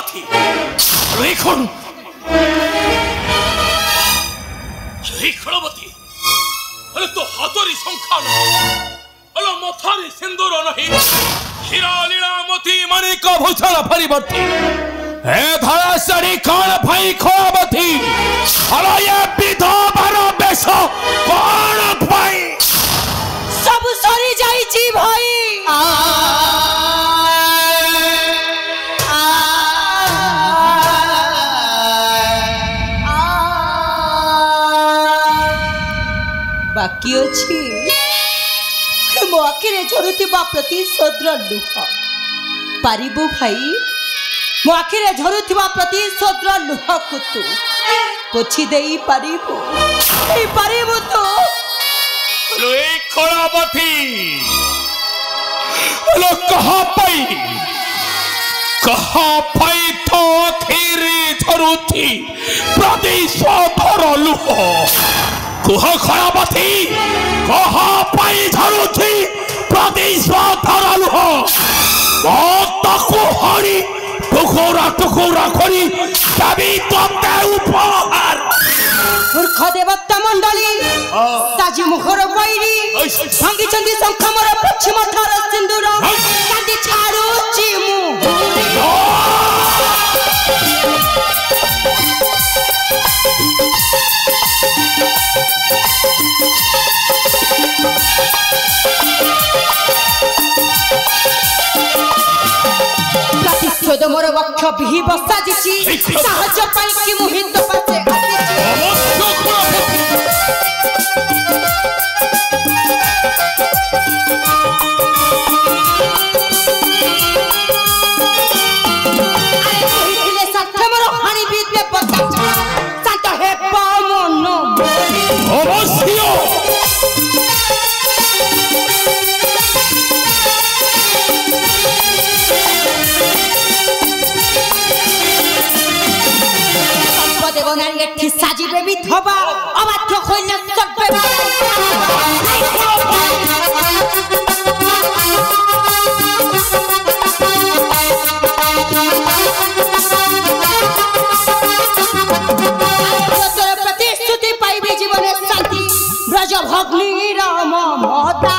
খেলবতী এখন খেলবতী হলে তো হাতরি সংখ্যা হলো মথারি সিন্দুর নহি হীরা লীলামতি মানিক ভূষণ পরিবর্তী হে ধরাশাড়ি কণ ভাই খেলবতী হলো এ বিধবার বেশ কণ ভাই সব সরি যাইছি ভাই बाकी अच्छी मो आखिरे झरुथिबा प्रतिशोधर लुह पारिबु भाई मो आखिरे झरुथिबा प्रतिशोधर लुह को तू पोछि देई पारिबु तो रे खड़ाबथी लो कहाँ पाई तो आखिरे झरुथी प्रतिशोधर लुह कुह खड़ाबथी कहाँ पाई झरुथी प्रतिशोधर लुह हरी टुकुरा करी तभी तोते उपहार मूर्ख देवता मंडली ताजी मुखर बैरी भांगी चंदी संखमर पश्चिम थार सिंदूर कांदी छाड़ुची प्रतिशोध मोर वक्ष बिहि बसाजिची साहस्य पाई कि मुहित पाचे साजिबे विधवा अबाध्य हইলে চটবে তোর প্রতিশ্রুতি পাইবে জীবনের শান্তি ব্রজ ভগ্নী রাম মমতা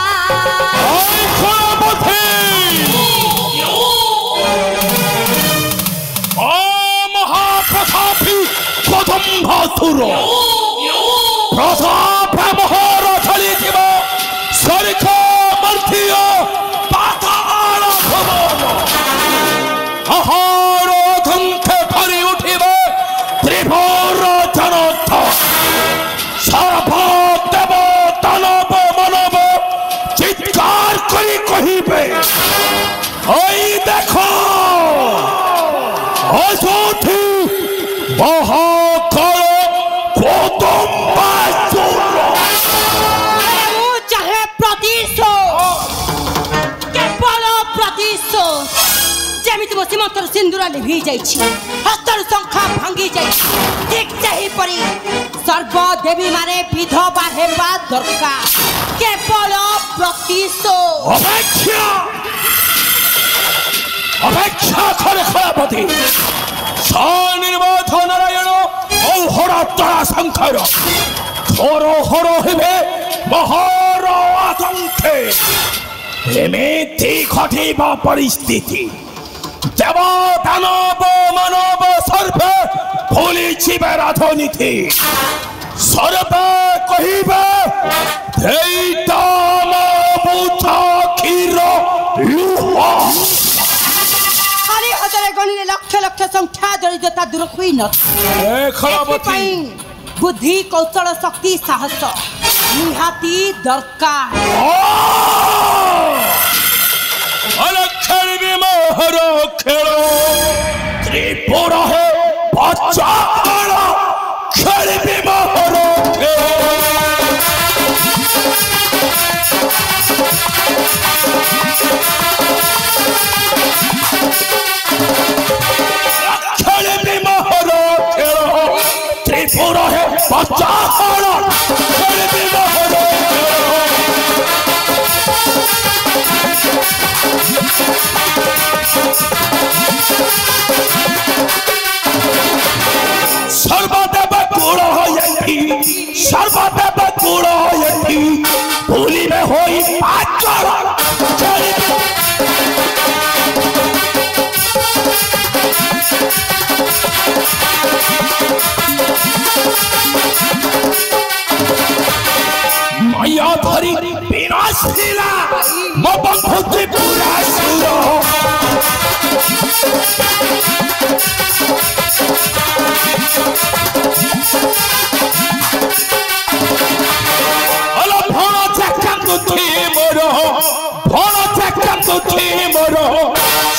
भासुर प्रताप मोहर चलिथिब सरख मर्थिय पाताल भवन आहार धंखे भरी उठिब त्रिभुवर जनत सर्व देव दानव मानव चित्कार करी कहिबे ओई देखो अजोथी चाहे प्रतिशोध जमित मो सीमंतर सिंदूर लिभि जाइछि हस्तर संख्या भांगी जाइछि ठीक सही परी सर्व देवी माने विधवा हेबा दरकार केवल प्रतिशोध अपेक्षा करे खराबती निर्बाध नारायण औहरा तरा शंकर हरो हरो हेबे महार आतंके एमेति घटिबा परिस्थिति देव दानव मानव सर्वे भूली छिबे राजनीति सर्वे कहिबे दैताम बुझा क्षीर लुह गणिले लक्ष लक्ष संख्या दरिद्रता दूर हुई न बुद्धि कौशल शक्ति साहस निहाती दरकार मोहर खेल त्रिपुर है बच्चा खेल मोहर त्रिपुर है बच्चा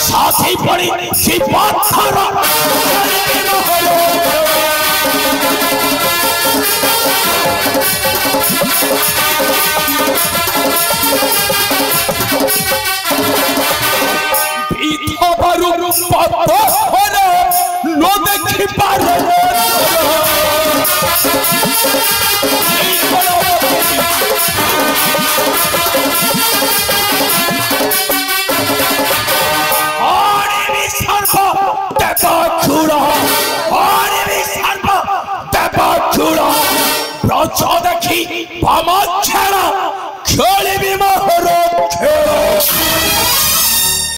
साथी पड़ी जीवन धारा नो देखी पारे देखी